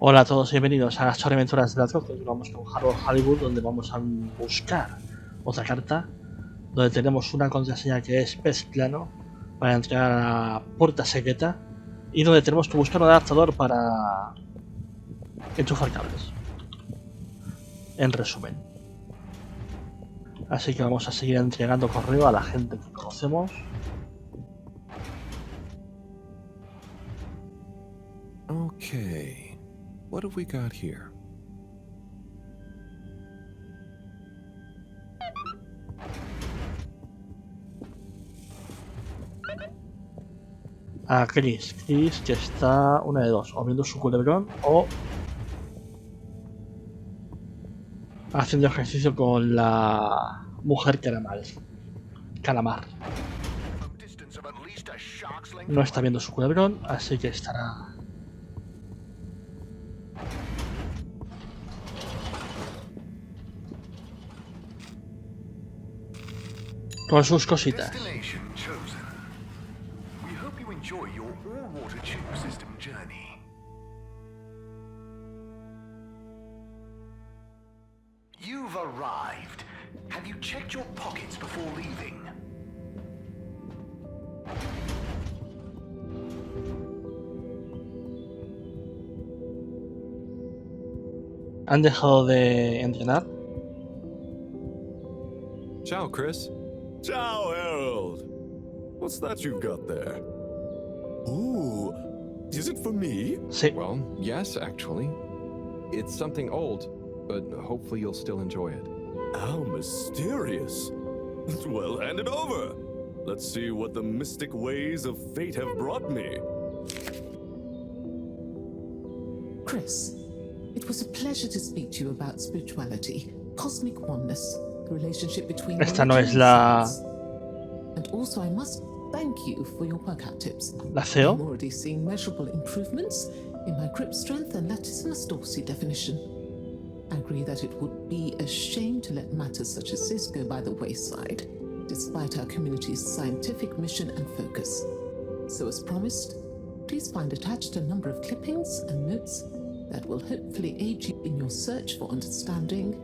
Hola a todos y bienvenidos a las aventuras de la troca. Vamos con Halibut, donde vamos a buscar otra carta, donde tenemos una contraseña que es pez plano para entrar a la puerta secreta y donde tenemos que buscar un adaptador para enchufar cables. En resumen. Así que vamos a seguir entregando correo a la gente que conocemos. Okay, what have we got here? A Chris, que está una de dos, o viendo su culebrón o haciendo ejercicio con la mujer calamar. No está viendo su culebrón, así que estará con sus cositas. Enjoy your all-water tube system journey. You've arrived. Have you checked your pockets before leaving? ¿Han dejado de entrenar? Ciao, Chris. Ciao, Harold. What's that you've got there? Ooh, is it for me? Sí. Well, yes, actually. It's something old, but hopefully you'll still enjoy it. How mysterious. Well, hand it over. Let's see what the mystic ways of fate have brought me. Chris, it was a pleasure to speak to you about spirituality, cosmic oneness, the relationship between Esta no religion es and la science. And also I must thank you for your workout tips. deseo. I'm already seeing measurable improvements in my grip strength and latissimus dorsi definition. I agree that it would be a shame to let matters such as this go by the wayside, despite our community's scientific mission and focus. So as promised, please find attached a number of clippings and notes that will hopefully aid you in your search for understanding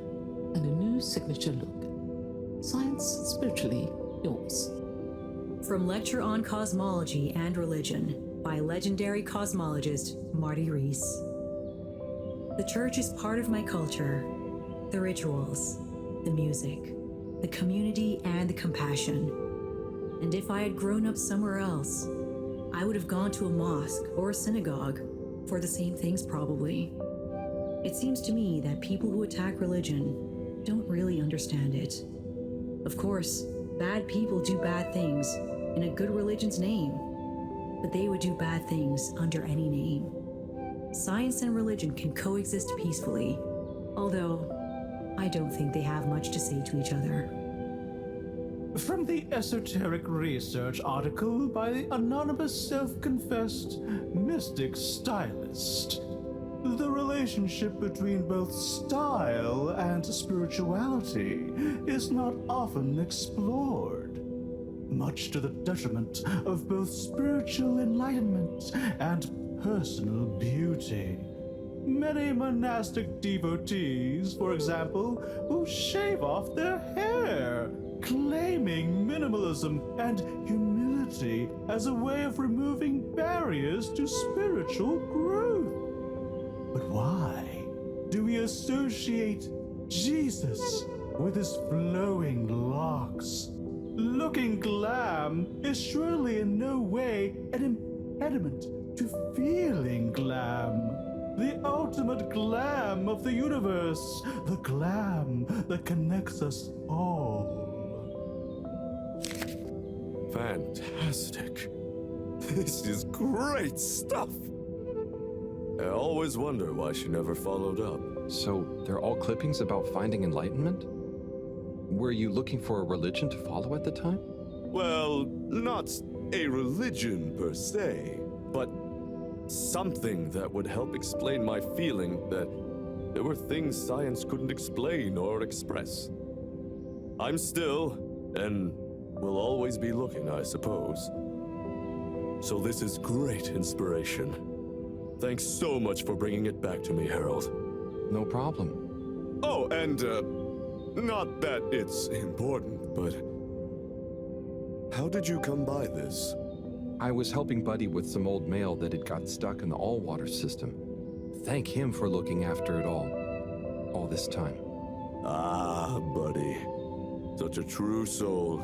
and a new signature look. Science, spiritually, yours. From Lecture on Cosmology and Religion by legendary cosmologist Marty Rees. The church is part of my culture, the rituals, the music, the community, and the compassion. And if I had grown up somewhere else, I would have gone to a mosque or a synagogue for the same things probably. It seems to me that people who attack religion don't really understand it. Of course, bad people do bad things in a good religion's name, but they would do bad things under any name. Science and religion can coexist peacefully, although I don't think they have much to say to each other. From the esoteric research article by the anonymous self-confessed mystic stylist, the relationship between both style and spirituality is not often explored, much to the detriment of both spiritual enlightenment and personal beauty. Many monastic devotees, for example, will shave off their hair, claiming minimalism and humility as a way of removing barriers to spiritual growth. But why do we associate Jesus with his flowing locks? Looking glam is surely in no way an impediment to feeling glam. The ultimate glam of the universe, the glam that connects us all. Fantastic. This is great stuff. I always wonder why she never followed up. So, they're all clippings about finding enlightenment? Were you looking for a religion to follow at the time? Well, not a religion per se, but something that would help explain my feeling that there were things science couldn't explain or express. I'm still, and will always be looking, I suppose. So this is great inspiration. Thanks so much for bringing it back to me, Harold. No problem. Oh, and, not that it's important, but how did you come by this? I was helping Buddy with some old mail that had got stuck in the all-water system. Thank him for looking after it all this time. Ah, Buddy. Such a true soul.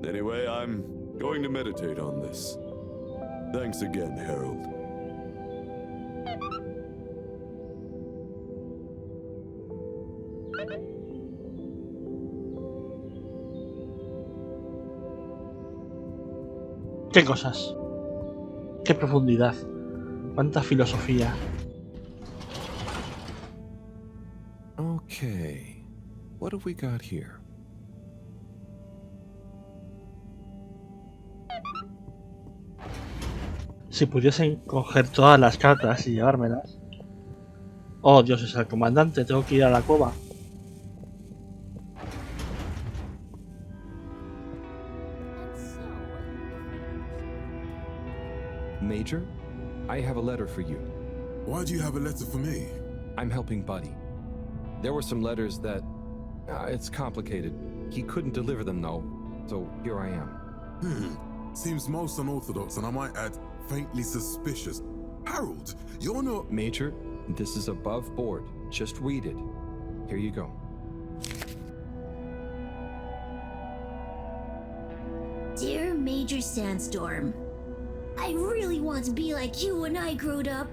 Anyway, I'm going to meditate on this. Thanks again, Harold. Qué cosas. Qué profundidad. Cuánta filosofía. Okay. What have we got here? Si pudiesen coger todas las cartas y llevármelas. Oh, Dios, es el comandante. Tengo que ir a la cueva. Major, I have a letter for you. Why do you have a letter for me? I'm helping Buddy. There were some letters that... it's complicated. He couldn't deliver them, though, so here I am. Seems most unorthodox, and I might add, faintly suspicious. Harold, you're not... Major, this is above board. Just read it. Here you go. Dear Major Sandstorm, I really want to be like you when I growed up.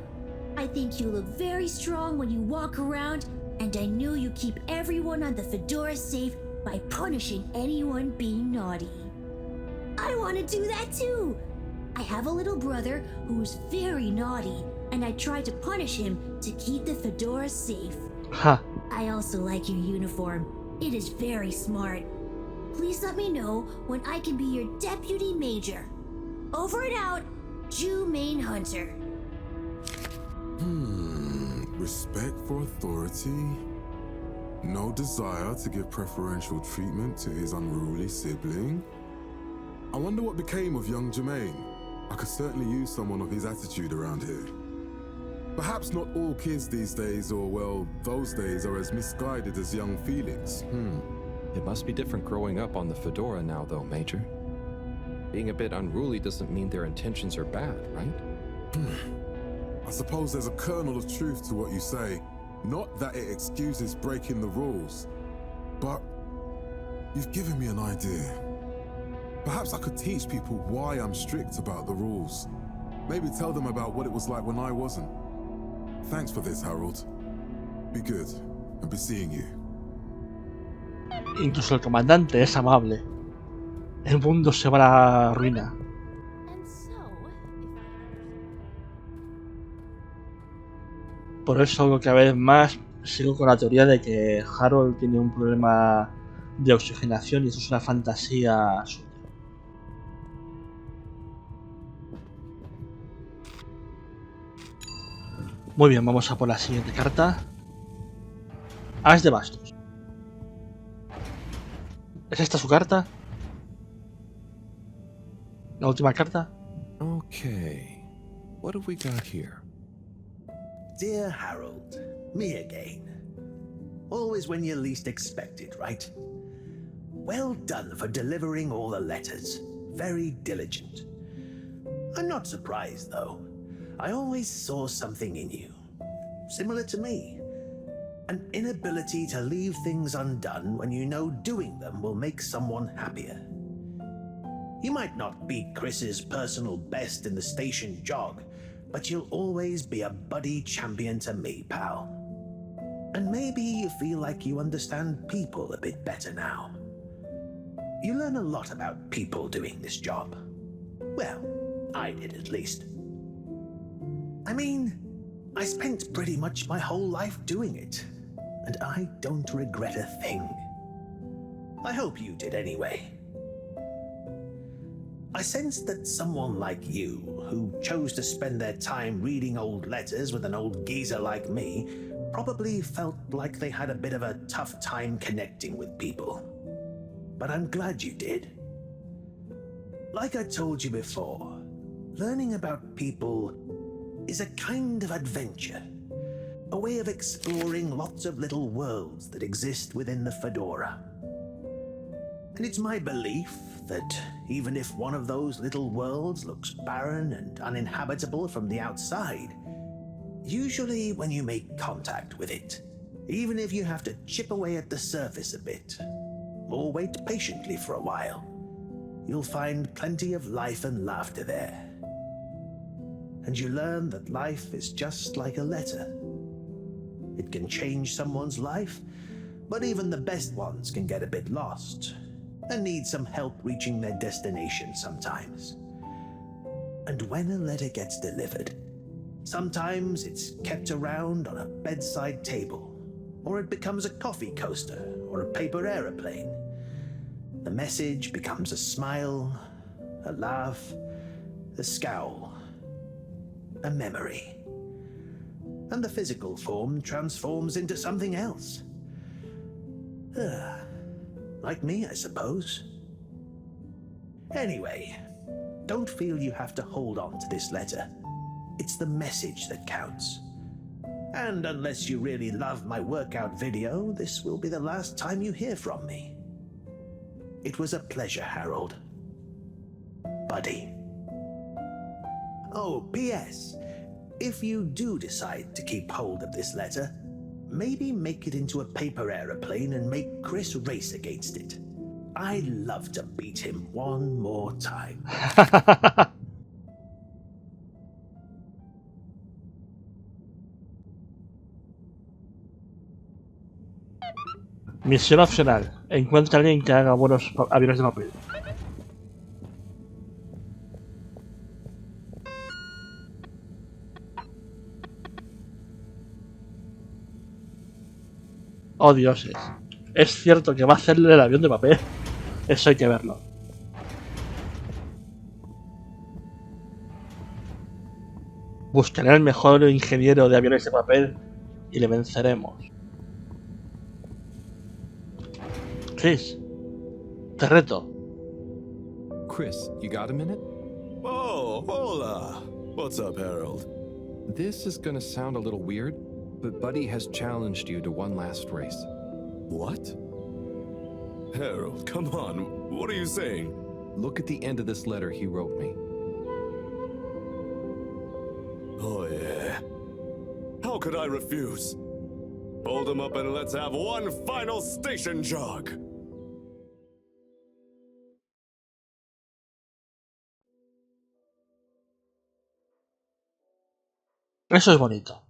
I think you look very strong when you walk around, and I know you keep everyone on the Fedora safe by punishing anyone being naughty. I want to do that too. I have a little brother who's very naughty, and I try to punish him to keep the Fedora safe. Ja. I also like your uniform. It is very smart. Please let me know when I can be your deputy major. Over and out, Jew Main Hunter. Respect for authority. No desire to give preferential treatment to his unruly sibling. I wonder what became of young Jermaine. I could certainly use someone of his attitude around here. Perhaps not all kids these days, or well, those days, are as misguided as young Felix. It must be different growing up on the Fedora now, though, Major. Being a bit unruly doesn't mean their intentions are bad, right? I suppose there's a kernel of truth to what you say. Not that it excuses breaking the rules, but you've given me an idea. Perhaps I could teach people why I'm strict about the rules. Maybe tell them about what it was like when I wasn't. Thanks for this, Harold. Be good, and be seeing you. Incluso el comandante es amable. El mundo se va a la ruina. Por eso, cada vez más sigo con la teoría de que Harold tiene un problema de oxigenación y eso es una fantasía suya. Muy bien, vamos a por la siguiente carta. As de bastos. ¿Es esta su carta? ¿La última carta? Okay. What have we got here? Dear Harold, me again. Always when you least expect it, right? Well done for delivering all the letters. Very diligent. I'm not surprised, though. I always saw something in you. Similar to me. An inability to leave things undone when you know doing them will make someone happier. You might not be Chris's personal best in the station jog, but you'll always be a buddy champion to me, pal. And maybe you feel like you understand people a bit better now. You learn a lot about people doing this job. Well, I did at least. I mean, I spent pretty much my whole life doing it, and I don't regret a thing. I hope you did anyway. I sensed that someone like you, who chose to spend their time reading old letters with an old geezer like me, probably felt like they had a bit of a tough time connecting with people. But I'm glad you did. Like I told you before, learning about people is a kind of adventure. A way of exploring lots of little worlds that exist within the Fedora. And it's my belief that even if one of those little worlds looks barren and uninhabitable from the outside, usually when you make contact with it, even if you have to chip away at the surface a bit, or wait patiently for a while, you'll find plenty of life and laughter there. And you learn that life is just like a letter. It can change someone's life, but even the best ones can get a bit lost and need some help reaching their destination sometimes. And when a letter gets delivered, sometimes it's kept around on a bedside table, or it becomes a coffee coaster or a paper aeroplane. The message becomes a smile, a laugh, a scowl, a memory. And the physical form transforms into something else. Like me, I suppose. Anyway, don't feel you have to hold on to this letter. It's the message that counts. And unless you really love my workout video, this will be the last time you hear from me. It was a pleasure, Harold. Buddy. Oh, P.S. If you do decide to keep hold of this letter, maybe make it into a paper aeroplane and make Chris race against it. I'd love to beat him one more time. Misión opcional. Encuentra a alguien que haga buenos aviones de papel. Oh dioses. Es cierto que va a hacerle el avión de papel. Eso hay que verlo. Buscaré al mejor ingeniero de aviones de papel y le venceremos. Chris, te reto. Chris, you got a minute? Oh, hola. What's up, Harold? This is gonna sound a little weird, but Buddy has challenged you to one last race. What? Harold, come on. What are you saying? Look at the end of this letter he wrote me. Oh, yeah. How could I refuse? Hold him up and let's have one final station jog. Eso es bonito.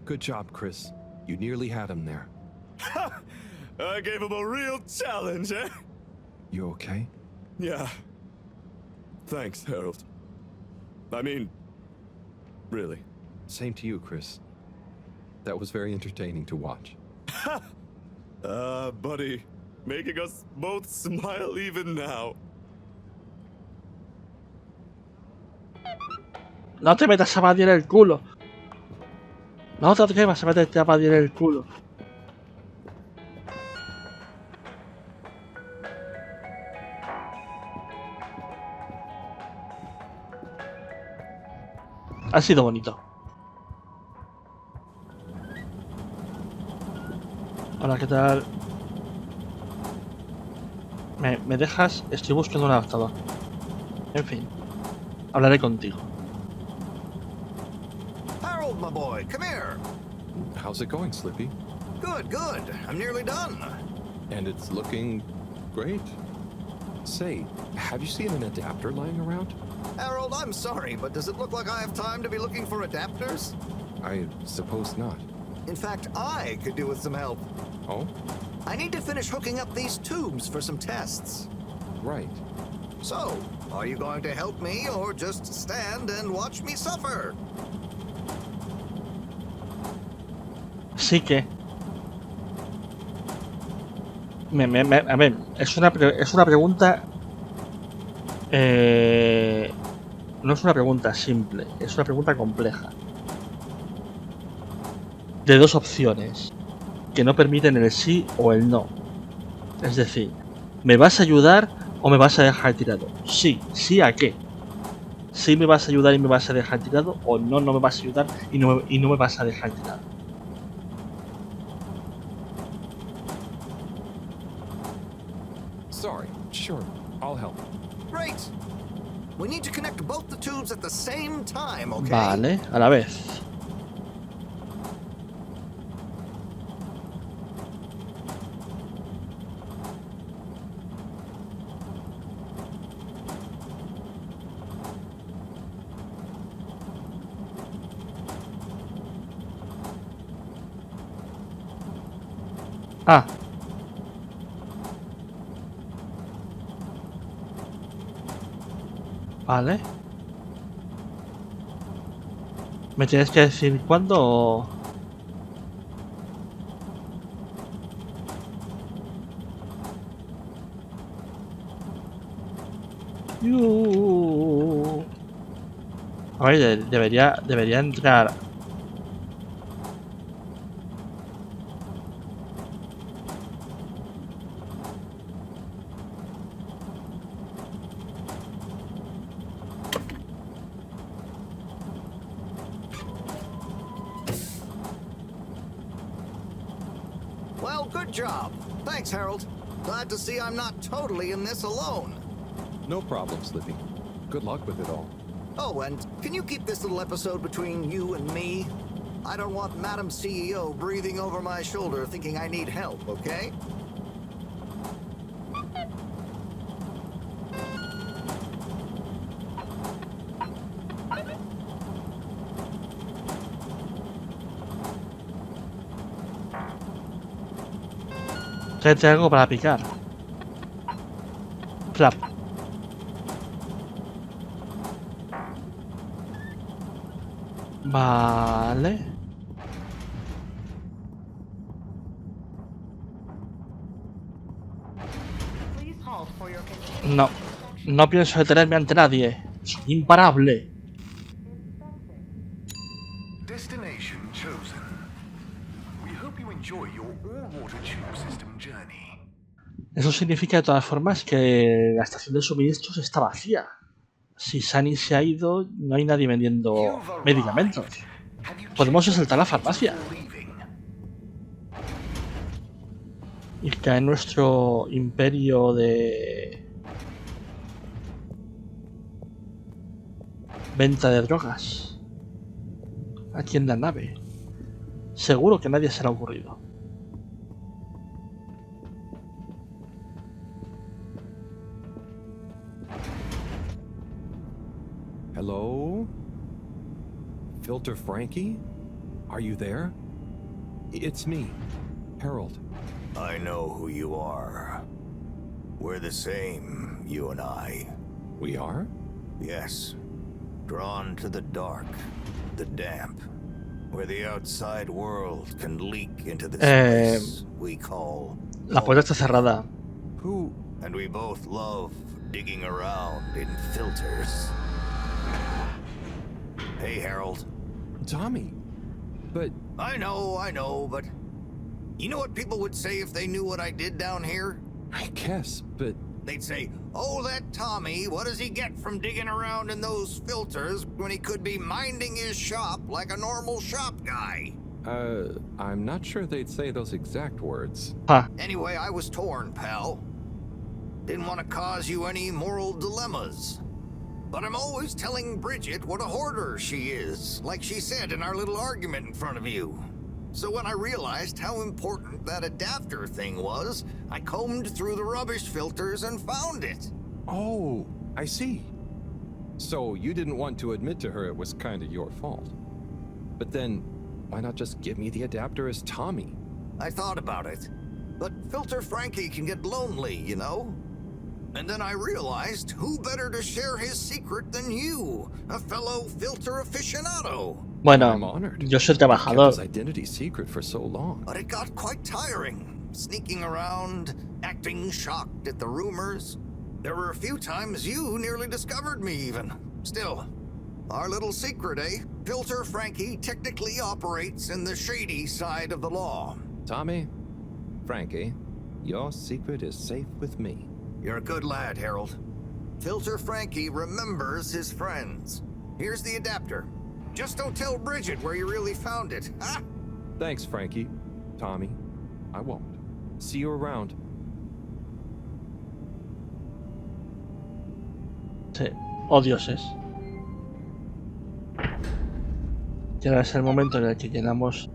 Good job, Chris. You nearly had him there. I gave him a real challenge, eh? You okay? Yeah. Thanks, Harold. I mean, really. Same to you, Chris. That was very entertaining to watch. Buddy, making us both smile even now. No te metas a Buddy en el culo. No te atrevas a meterte a Buddy en el culo. Ha sido bonito. Hola, ¿qué tal? ¿Me dejas? Estoy buscando un adaptador. En fin, hablaré contigo. Harold, my boy, come here. How's it going, Slippy? Good, good. I'm nearly done. And it's looking great. Say, have you seen an adapter lying around? Harold, I'm sorry, but does it look like I have time to be looking for adapters? I suppose not. In fact, I could do with some help. Oh? I need to finish hooking up these tubes for some tests. Right. So, are you going to help me or just stand and watch me suffer? Sí que... a ver, es una pregunta... no es una pregunta simple, es una pregunta compleja. De dos opciones, que no permiten el sí o el no. Es decir, ¿me vas a ayudar o me vas a dejar tirado? Sí, ¿sí a qué? ¿Sí me vas a ayudar y me vas a dejar tirado? ¿O no, no me vas a ayudar y no me vas a dejar tirado? Sorry, sure, I'll help. Great. We need to connect both the tubes at the same time, okay? Vale, a la vez. Ah. Vale. ¿Me tienes que decir cuándo o...? A ver, debería entrar... Well, good job. Thanks, Harold. Glad to see I'm not totally in this alone. No problem, Slippy. Good luck with it all. Oh, and can you keep this little episode between you and me? I don't want Madam CEO breathing over my shoulder thinking I need help, okay? Tráete algo para picar. Flap. Vale. No. No pienso detenerme ante nadie. Soy imparable. Destination chosen. We hope you enjoy your all-water tube system journey. Eso significa de todas formas que la estación de suministros está vacía. Si Sunny se ha ido, no hay nadie vendiendo medicamentos. Podemos asaltar la farmacia y caer en nuestro imperio de venta de drogas aquí en la nave. Seguro que a nadie se le ha ocurrido. Hello? Filter Franky? Are you there? It's me, Harold. I know who you are. We're the same, you and I. We are? Yes. Drawn to the dark, the damp, where the outside world can leak into this place we call... La puerta está cerrada. Who? And we both love digging around in filters. Hey, Harold. Tommy. But... I know, but... You know what people would say if they knew what I did down here? I guess, but... They'd say, oh, that Tommy, what does he get from digging around in those filters when he could be minding his shop like a normal shop guy? I'm not sure they'd say those exact words. Ah. Anyway, I was torn, pal. Didn't want to cause you any moral dilemmas. But I'm always telling Bridget what a hoarder she is, like she said in our little argument in front of you. So when I realized how important that adapter thing was, I combed through the rubbish filters and found it. Oh, I see. So you didn't want to admit to her it was kind of your fault. But then, why not just give me the adapter as Tommy? I thought about it. But Filter Franky can get lonely, you know? And then I realized who better to share his secret than you, a fellow filter aficionado. I'm Bueno, honored. yo soy You kept trabajador. his identity secret for so long. But it got quite tiring, sneaking around, acting shocked at the rumors. There were a few times you nearly discovered me even. Still, our little secret, eh? Filter Franky technically operates in the shady side of the law. Tommy, Franky, your secret is safe with me. You're a good lad, Harold. Filter Franky remembers his friends. Here's the adapter. Just don't tell Bridget where you really found it, huh? Thanks, Franky. Tommy, I won't. See you around. Sí. Oh, dioses. Y ahora es el momento en el que llenamos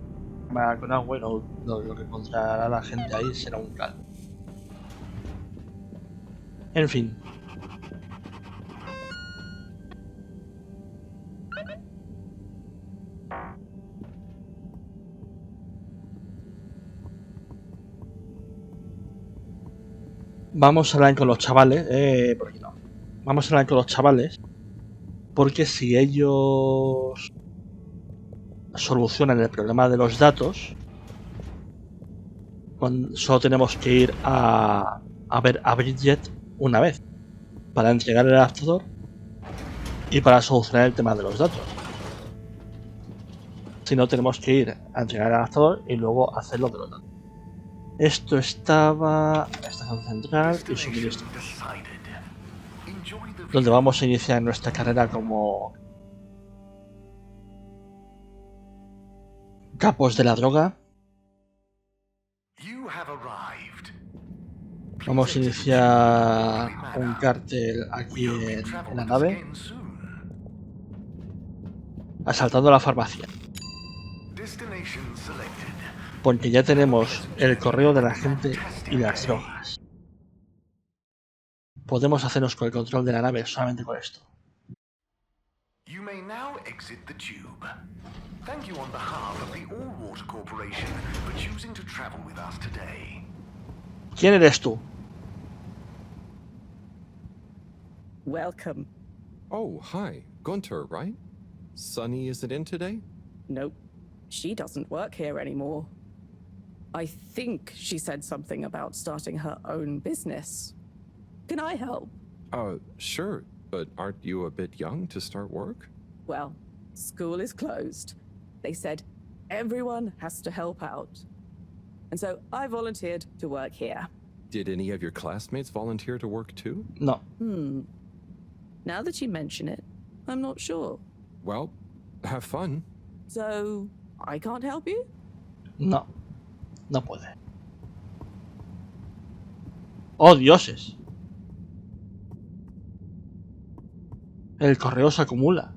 con agua y lo que encontrará la gente ahí será un cal. En fin. Vamos a hablar con los chavales, por aquí no. Vamos a hablar con los chavales, porque si ellos solucionan el problema de los datos, solo tenemos que ir a ver a Bridget una vez para entregar el adaptador y para solucionar el tema de los datos. Si no, tenemos que ir a entregar el adaptador y luego hacer lo de los datos. Esto estaba en la estación central y suministro, donde vamos a iniciar nuestra carrera como capos de la droga. Vamos a iniciar un cártel aquí en la nave, asaltando la farmacia, porque ya tenemos el correo de la gente y las drogas. Podemos hacernos con el control de la nave solamente con esto. You may now exit the tube. Thank you on behalf of the All Water Corporation for choosing to travel with us today. ¿Quién eres tú? Welcome. Oh, hi. Gunter, right? Sunny isn't in today? Nope. She doesn't work here anymore. I think she said something about starting her own business. Can I help? Sure. But aren't you a bit young to start work? Well, school is closed. They said everyone has to help out. And so I volunteered to work here. Did any of your classmates volunteer to work too? No. Now that you mention it, I'm not sure. Well, have fun. So, I can't help you? No. No puede. ¡Oh, dioses! El correo se acumula.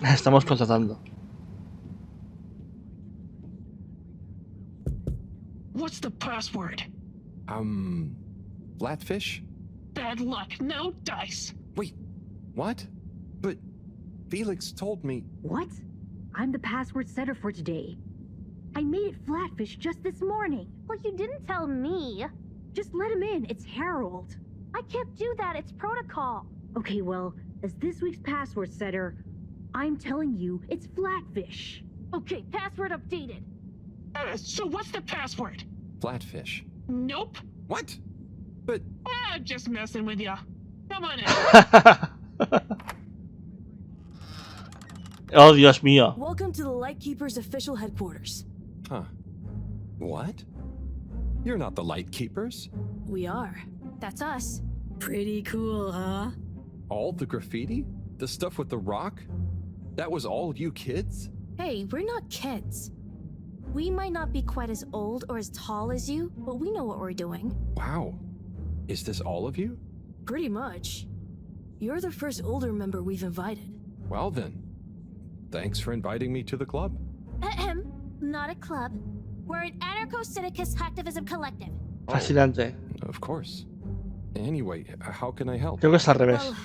Estamos contratando. What's the password? Flatfish? Bad luck, no dice. Wait, what? But Felix told me... What? I'm the password setter for today. I made it Flatfish just this morning. Well, you didn't tell me. Just let him in, it's Harold. I can't do that, it's protocol. Okay, well, as this week's password setter, I'm telling you, it's Flatfish. Okay, password updated. So what's the password? Flatfish. Nope. What? But... just messing with ya. Come on in. Oh, Dios mío. Welcome to the Lightkeeper's official headquarters. Huh. What? You're not the Lightkeepers. We are. That's us. Pretty cool, huh? All the graffiti? The stuff with the rock? That was all you kids? Hey, we're not kids. We might not be quite as old or as tall as you, but we know what we're doing. Wow. Is this all of you? Pretty much. You're the first older member we've invited. Well then, thanks for inviting me to the club. Ahem. Not a club. We're an anarcho-syndicist hacktivism collective. Fascinante. Of course. Anyway, how can I help? Creo que es al revés. Well,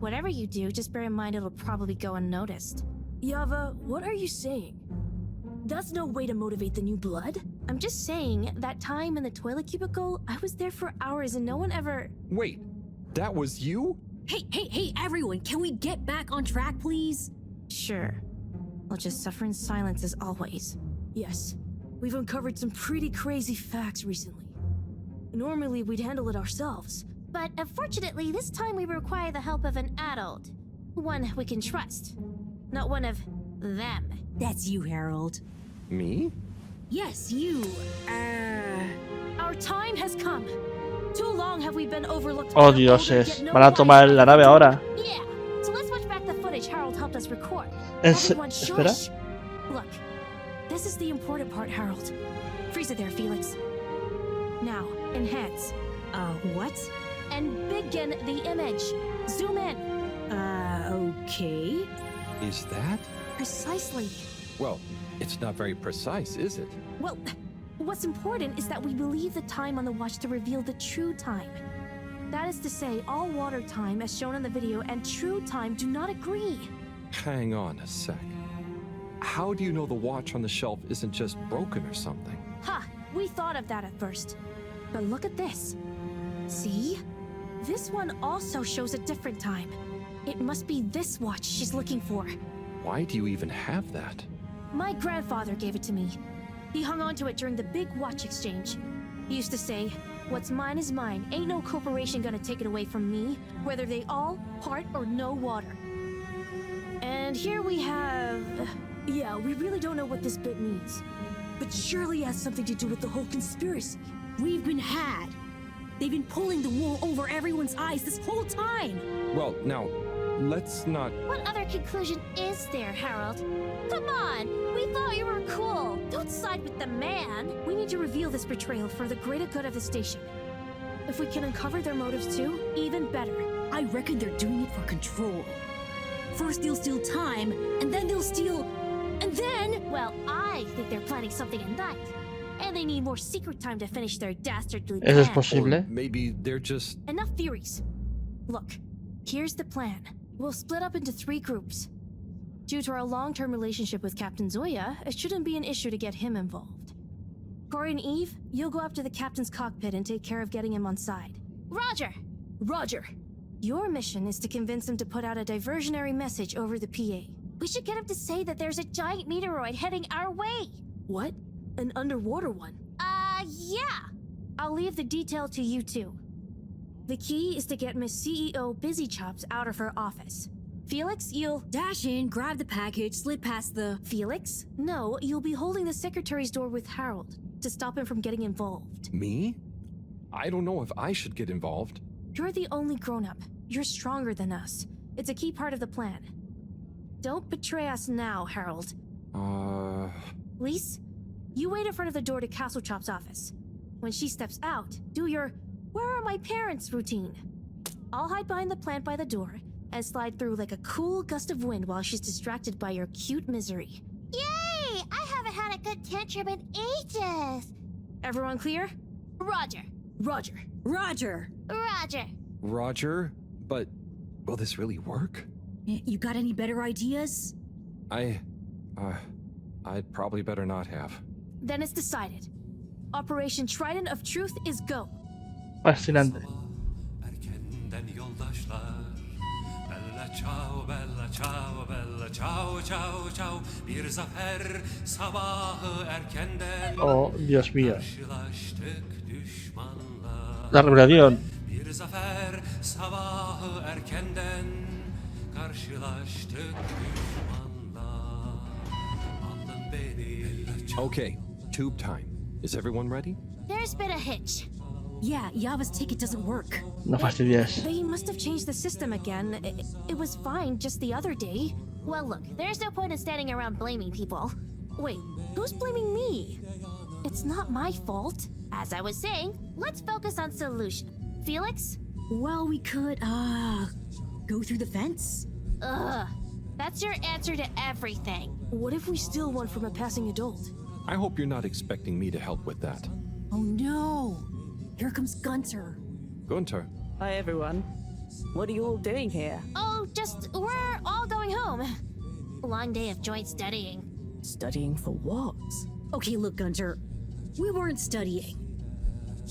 whatever you do, just bear in mind it'll probably go unnoticed. Yava, what are you saying? That's no way to motivate the new blood. I'm just saying, that time in the toilet cubicle, I was there for hours and no one ever... Wait, that was you? Hey, everyone, can we get back on track, please? Sure. I'll just suffer in silence as always. Yes, we've uncovered some pretty crazy facts recently. Normally, we'd handle it ourselves. But unfortunately, this time we require the help of an adult. One we can trust. Not one of them. That's you, Harold. Me? Yes, you. Our time has come. Too long have we been overlooked. Oh, dioses. Van a tomar la nave ahora. Yeah, so let's watch back the footage Harold helped us record. Espera. Shush. Look, this is the important part, Harold. Freeze it there, Felix. Now, enhance. What? And begin the image. Zoom in. Okay. Is that? Precisely. Well, it's not very precise, is it? Well, what's important is that we believe the time on the watch to reveal the true time. That is to say, all water time, as shown in the video, and true time do not agree. Hang on a sec. How do you know the watch on the shelf isn't just broken or something? Ha! We thought of that at first. But look at this. See? This one also shows a different time. It must be this watch she's looking for. Why do you even have that? My grandfather gave it to me. He hung on to it during the big watch exchange. He used to say, "What's mine is mine. Ain't no corporation gonna take it away from me, whether they all, part, or no water." And here we have... Yeah, we really don't know what this bit means. But surely it has something to do with the whole conspiracy. We've been had. They've been pulling the wool over everyone's eyes this whole time. Well, now, let's not... What other conclusion is there, Harold? Come on, we thought you were cool. Don't side with the man. We need to reveal this betrayal for the greater good of the station. If we can uncover their motives too, even better. I reckon they're doing it for control. First they'll steal time, and then they'll steal... And then... Well, I think they're planning something at night. And they need more secret time to finish their dastardly ¿Eso es plan. posible? Or maybe they're just... Enough theories. Look, here's the plan. We'll split up into 3 groups. Due to our long-term relationship with Captain Zoya, it shouldn't be an issue to get him involved. Corey and Eve, you'll go up to the captain's cockpit and take care of getting him on side. Roger! Roger! Your mission is to convince him to put out a diversionary message over the PA. We should get him to say that there's a giant meteoroid heading our way. What? An underwater one? Yeah. I'll leave the detail to you two. The key is to get Miss CEO Busy Chops out of her office. Felix, you'll... Dash in, grab the package, slip past the... Felix? No, you'll be holding the secretary's door with Harold to stop him from getting involved. Me? I don't know if I should get involved. You're the only grown-up. You're stronger than us. It's a key part of the plan. Don't betray us now, Harold. Lise, you wait in front of the door to Castle Chop's office. When she steps out, do your "Where are my parents?" routine. I'll hide behind the plant by the door and slide through like a cool gust of wind while she's distracted by your cute misery. Yay! I haven't had a good tantrum in ages. Everyone clear? Roger. Roger. Roger! Roger. Roger? But will this really work? You got any better ideas? I'd probably better not have. Then it's decided. Operation Trident of Truth is go. Fascinante. Erkenden yoldaşlar. Bella ciao, bella ciao, bella ciao, ciao, ciao. Bir zafer sabahı erkenden. Oh, Dios mío. Karşılaştık düşmanla. La revelación. Bir zafer sabahı erkenden. Karşılaştık düşmanla. Alın beni. Okay, tube time. Is everyone ready? There's been a hitch. Yeah, Yava's ticket doesn't work. No fastidies. They must have changed the system again. It was fine just the other day. Well, look, there's no point in standing around blaming people. Wait, who's blaming me? It's not my fault. As I was saying, let's focus on solution. Felix? Well, we could, go through the fence? Ugh. That's your answer to everything. What if we steal one from a passing adult? I hope you're not expecting me to help with that. Oh no! Here comes Gunter. Gunter. Hi, everyone. What are you all doing here? Oh, we're all going home. Long day of joint studying. Studying for what? Okay, look, Gunter. We weren't studying.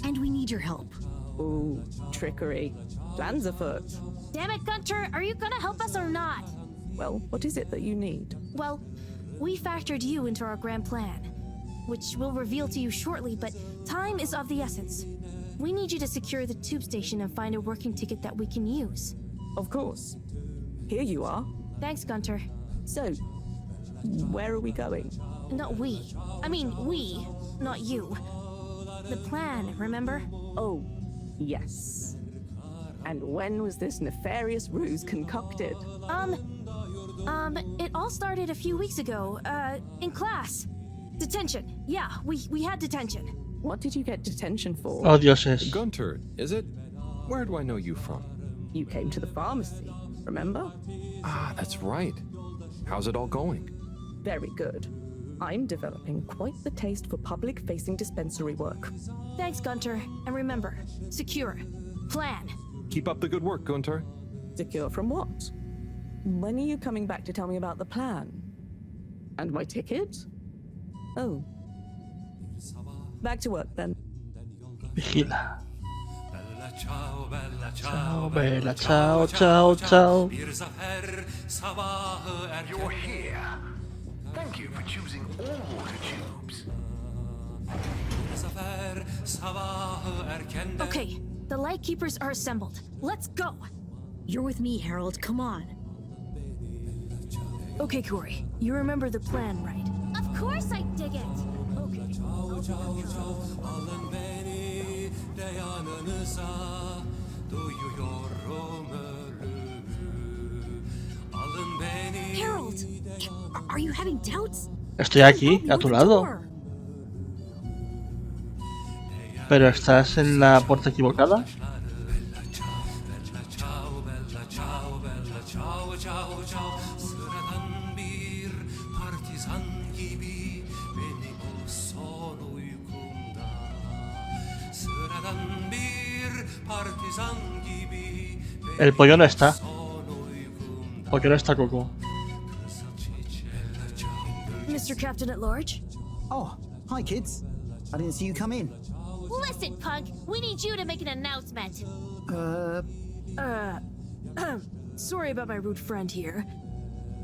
And we need your help. Ooh, trickery. Plans afoot. Damn it, Gunter, are you gonna help us or not? Well, what is it that you need? Well, we factored you into our grand plan, which we'll reveal to you shortly, but time is of the essence. We need you to secure the tube station and find a working ticket that we can use. Of course. Here you are. Thanks, Gunter. So, where are we going? Not we. I mean, we, not you. The plan, remember? Oh, yes. And when was this nefarious ruse concocted? It all started a few weeks ago, in class. Detention. Yeah, we had detention. What did you get detention for? Oh, dioses. Gunter, is it? Where do I know you from? You came to the pharmacy, remember? Ah, that's right. How's it all going? Very good. I'm developing quite the taste for public-facing dispensary work. Thanks, Gunter. And remember, secure. Plan. Keep up the good work, Gunter. Secure from what? When are you coming back to tell me about the plan? And my ticket? Oh. Back to work then. Vigila. Bella ciao, bella Ciao, bella, ciao, ciao, ciao. You're here. Thank you for choosing all water tubes. Okay, the Lightkeepers are assembled. Let's go. You're with me, Harold. Come on. Okay, Corey. You remember the plan, right? Of course I dig it. Harold, are you having doubts? Estoy aquí, a tu lado. Pero estás en la puerta equivocada. El pollo no está. ¿Por qué no está Coco? Mr. Captain at Large? Oh, hi kids. I didn't see you come in. Listen, Punk, we need you to make an announcement. Sorry about my rude friend here.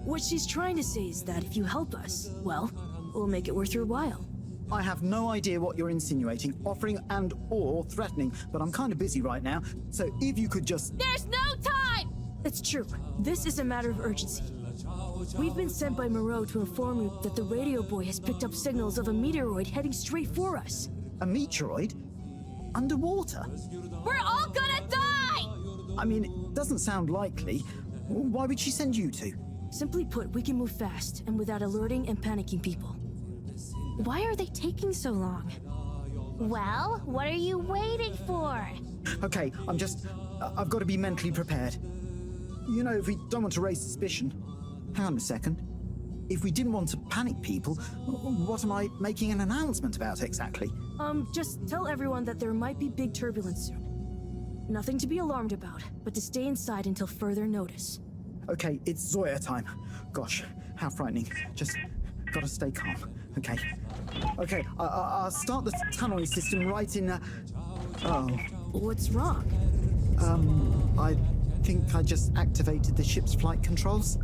What she's trying to say is that if you help us, well, we'll make it worth your while. I have no idea what you're insinuating, offering and or threatening, but I'm kind of busy right now, so if you could just... There's no time! It's true. This is a matter of urgency. We've been sent by Moreau to inform you that the radio boy has picked up signals of a meteoroid heading straight for us. A meteoroid? Underwater? We're all gonna die! I mean, it doesn't sound likely. Why would she send you two? Simply put, we can move fast and without alerting and panicking people. Why are they taking so long? Well, what are you waiting for? Okay, I've got to be mentally prepared. You know, if we don't want to raise suspicion... Hang on a second. If we didn't want to panic people, what am I making an announcement about exactly? Just tell everyone that there might be big turbulence soon. Nothing to be alarmed about, but to stay inside until further notice. Okay, it's Zoya time. Gosh, how frightening. Just gotta stay calm. Okay. Okay, I'll start the tunneling system right in... Oh. What's wrong? I think I just activated the ship's flight controls.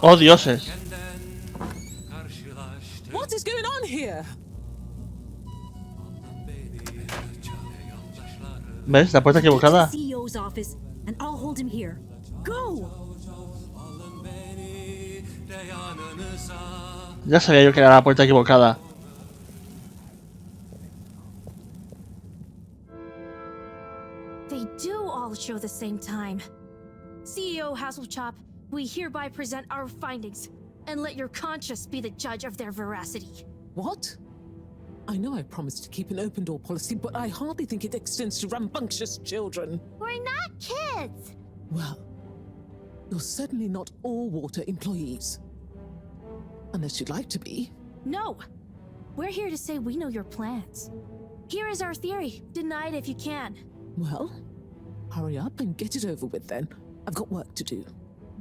Oh, dioses. What is going on here? ¿Ves? La puerta equivocada. Get to the CEO's office, and I'll hold him here. Go! Ya sabía yo que era la puerta equivocada. They do all show the same time. CEO Hasselchop, we hereby present our findings, and let your conscience be the judge of their veracity. What? I know I promised to keep an open door policy, but I hardly think it extends to rambunctious children. We're not kids! Well, you're certainly not all water employees. Unless you'd like to be. No! We're here to say we know your plans. Here is our theory. Deny it if you can. Well, hurry up and get it over with then. I've got work to do.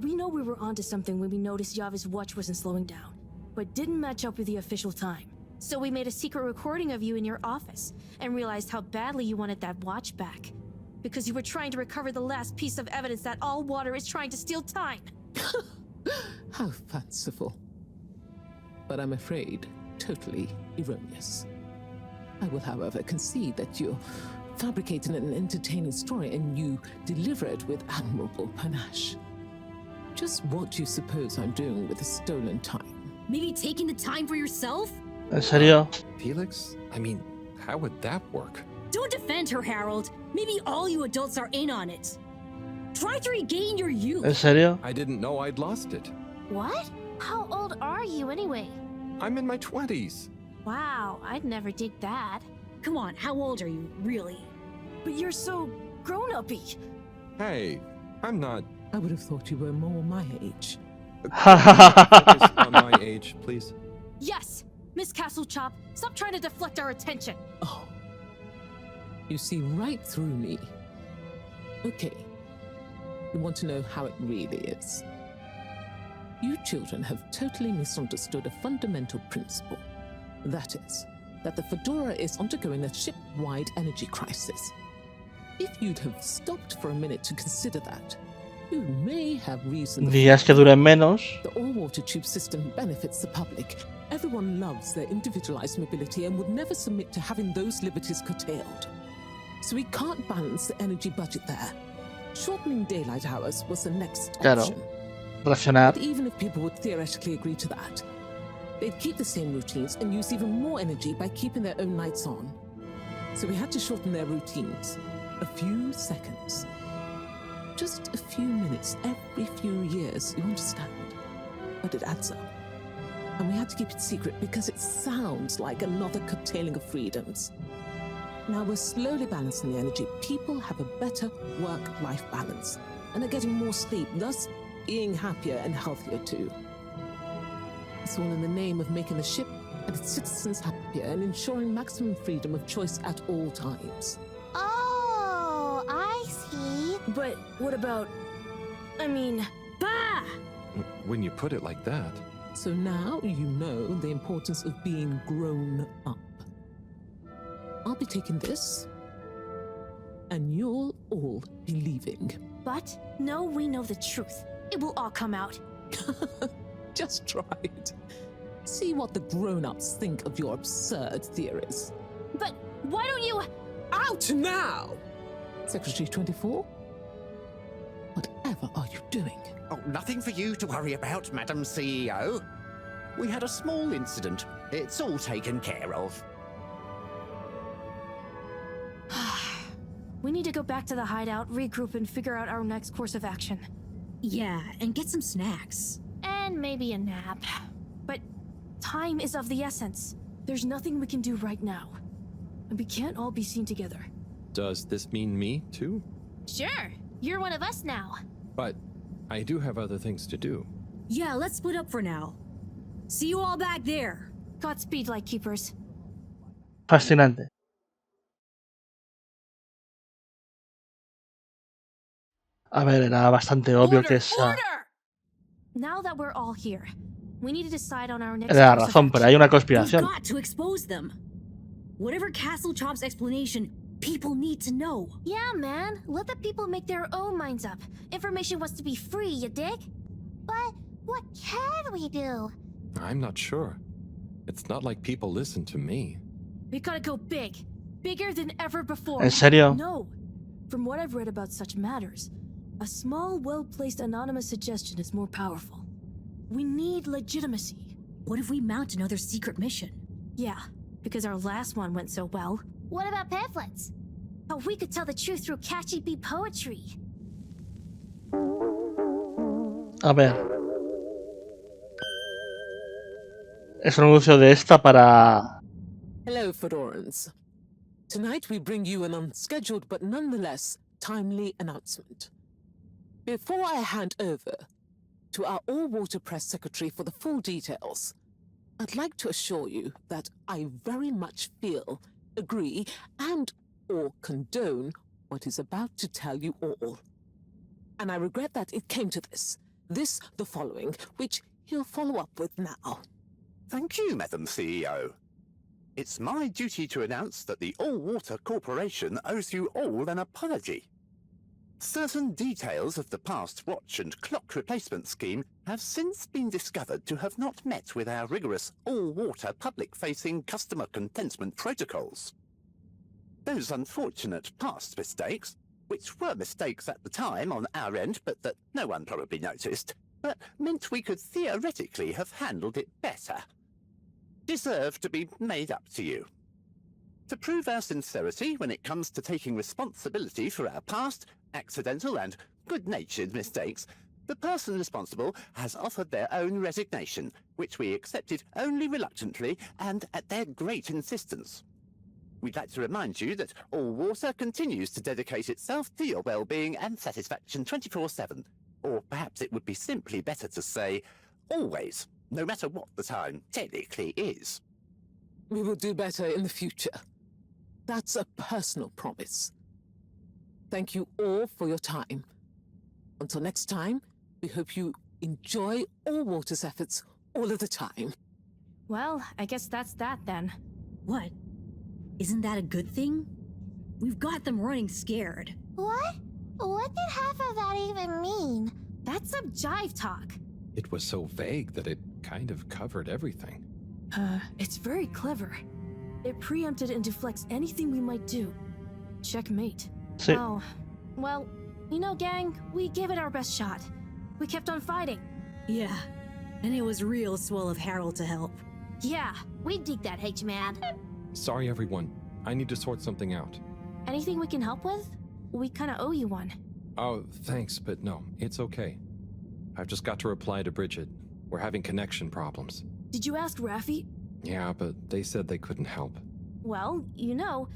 We know we were onto something when we noticed Yava's watch wasn't slowing down, but didn't match up with the official time. So we made a secret recording of you in your office and realized how badly you wanted that watch back. Because you were trying to recover the last piece of evidence that all water is trying to steal time. How fanciful. But I'm afraid totally erroneous. I will, however, concede that you're fabricating an entertaining story and you deliver it with admirable panache. Just what do you suppose I'm doing with the stolen time? Maybe taking the time for yourself? ¿En serio? Felix? I mean, how would that work? Don't defend her, Harold. Maybe all you adults are in on it. Try to regain your youth. ¿En serio? I didn't know I'd lost it. What? How old are you anyway? I'm in my 20s. Wow, I'd never dig that. Come on, how old are you, really? But you're so grown-uppy. Hey, I'm not. I would have thought you were more my age. Focus on my age, please. Yes! Miss Castlechop, stop trying to deflect our attention. Oh. You see right through me. Okay. You want to know how it really is. You children have totally misunderstood a fundamental principle. That is, that the Fedora is undergoing a ship-wide energy crisis. If you'd have stopped for a minute to consider that, you may have reason. Días que duren menos. The all-water tube system benefits the public. Everyone loves their individualized mobility and would never submit to having those liberties curtailed. So we can't balance the energy budget there. Shortening daylight hours was the next option. Racionar. But even if people would theoretically agree to that, they'd keep the same routines and use even more energy by keeping their own lights on. So we had to shorten their routines. A few seconds. Just a few minutes every few years, you understand? But it adds up. And we had to keep it secret because it sounds like another curtailing of freedoms. Now we're slowly balancing the energy. People have a better work-life balance and are getting more sleep, thus being happier and healthier too. It's all in the name of making the ship and its citizens happier and ensuring maximum freedom of choice at all times. Oh, I see. But what about... I mean... Bah! When you put it like that. So now you know the importance of being grown up. I'll be taking this, and you'll all be leaving. But no, we know the truth. It will all come out. Just try it. See what the grown-ups think of your absurd theories. But why don't you... Out now! Secretary 24? Whatever are you doing? Oh, nothing for you to worry about, Madam CEO. We had a small incident. It's all taken care of. We need to go back to the hideout, regroup, and figure out our next course of action. Yeah, and get some snacks. And maybe a nap. But time is of the essence. There's nothing we can do right now. And we can't all be seen together. Does this mean me, too? Sure, you're one of us now. But I do have other things to do. Yeah, let's split up for now. See you all back there. Godspeed, Lightkeepers. Fascinante. A ver, era bastante obvio que esa... Now that we're all here, we need to decide on our next Era la course of razón, pero hay una conspiración. We've got to expose them. Whatever Castlechop's explanation, people need to know. Yeah, man. Let the people make their own minds up. Information wants to be free, you dig? But what can we do? I'm not sure. It's not like people listen to me. We gotta go big. Bigger than ever before. ¿En serio? No. From what I've read about such matters, a small, well-placed anonymous suggestion is more powerful. We need legitimacy. What if we mount another secret mission? Yeah, because our last one went so well. What about pamphlets? Oh, we could tell the truth through catchy beat poetry. A ver. Es un anuncio de esta para... Hello, Fedorans. Tonight we bring you an unscheduled but nonetheless timely announcement. Before I hand over to our all-water press secretary for the full details, I'd like to assure you that I very much feel, agree, and/or condone what is about to tell you all. And I regret that it came to this, this the following, which he'll follow up with now. Thank you, Madam CEO. It's my duty to announce that the All-Water Corporation owes you all an apology. Certain details of the past watch and clock replacement scheme have since been discovered to have not met with our rigorous all-water public-facing customer contentment protocols. Those unfortunate past mistakes, which were mistakes at the time on our end but that no one probably noticed, but meant we could theoretically have handled it better, deserve to be made up to you. To prove our sincerity when it comes to taking responsibility for our past, accidental and good-natured mistakes, the person responsible has offered their own resignation, which we accepted only reluctantly and at their great insistence. We'd like to remind you that All Water continues to dedicate itself to your well-being and satisfaction 24/7. Or perhaps it would be simply better to say, always, no matter what the time technically is. We will do better in the future. That's a personal promise. Thank you all for your time. Until next time, we hope you enjoy All Water's efforts all of the time. Well, I guess that's that then. What? Isn't that a good thing? We've got them running scared. What? What did half of that even mean? That's some jive talk. It was so vague that it kind of covered everything. It's very clever. It preempted and deflects anything we might do. Checkmate. Sí. Oh, well, you know, gang, we gave it our best shot. We kept on fighting. Yeah, and it was real swell of Harold to help. Yeah, we dig that, H-Man. Sorry, everyone. I need to sort something out. Anything we can help with? We kinda owe you one. Oh, thanks, but no, it's okay. I've just got to reply to Bridget. We're having connection problems. Did you ask Raffi? Yeah, but they said they couldn't help. Well, you know,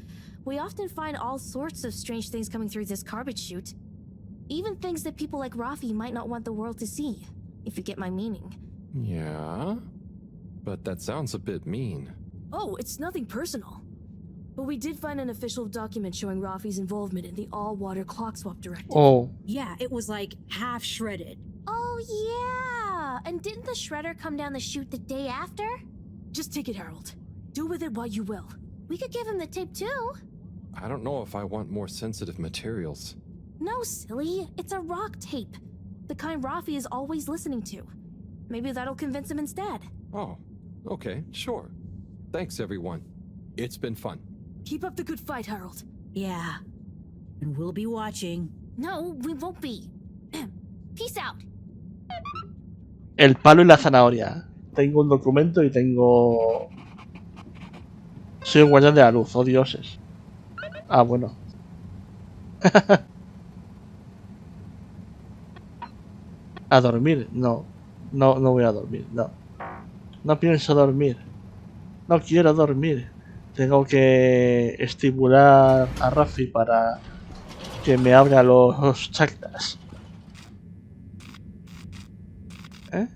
we often find all sorts of strange things coming through this garbage chute. Even things that people like Raffi might not want the world to see, if you get my meaning. Yeah? But that sounds a bit mean. Oh, it's nothing personal. But we did find an official document showing Raffi's involvement in the all-water clock swap directive. Oh. Yeah, it was like half shredded. Oh, yeah! And didn't the shredder come down the chute the day after? Just take it, Harold. Do with it what you will. We could give him the tape too. I don't know if I want more sensitive materials. No, silly. It's a rock tape. The kind Raffi is always listening to. Maybe that'll convince him instead. Oh, okay, sure. Thanks, everyone. It's been fun. Keep up the good fight, Harold. Yeah. And we'll be watching. No, we won't be. Peace out. El palo y la zanahoria. Tengo un documento y tengo... Soy un guardián de la luz, oh dioses. Ah, bueno. ¿A dormir? No. No voy a dormir, no. No pienso dormir. No quiero dormir. Tengo que estimular a Raffi para que me abra los chakras. ¿Eh?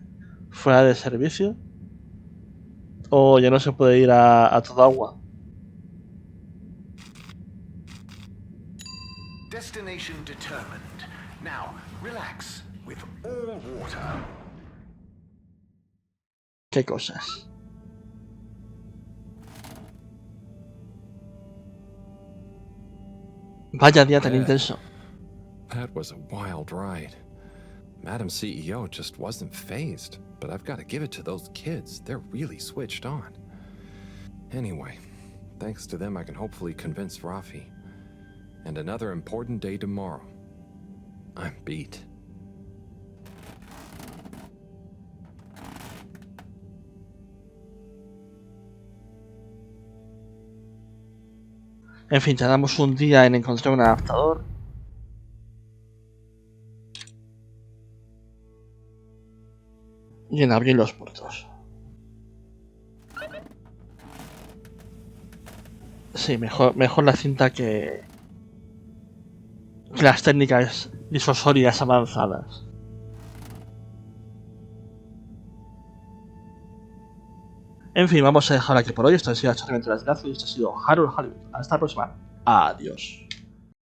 ¿Fuera de servicio? ¿O ya no se puede ir a toda agua? Destination determined. Now, relax with all water. ¿Qué cosas? Vaya día tan intenso. That was a wild ride. Madam CEO just wasn't fazed, but I've got to give it to those kids. They're really switched on. Anyway, thanks to them I can hopefully convince Raffi. And another important day tomorrow. I'm beat. En fin, tardamos un día en encontrar un adaptador. Y en abrir los puertos. Sí, mejor la cinta que las técnicas disuasorias avanzadas. En fin, vamos a dejar aquí por hoy. Esto ha sido Aventuras de Lazo y esto ha sido Harold Halibut. Hasta la próxima. Adiós.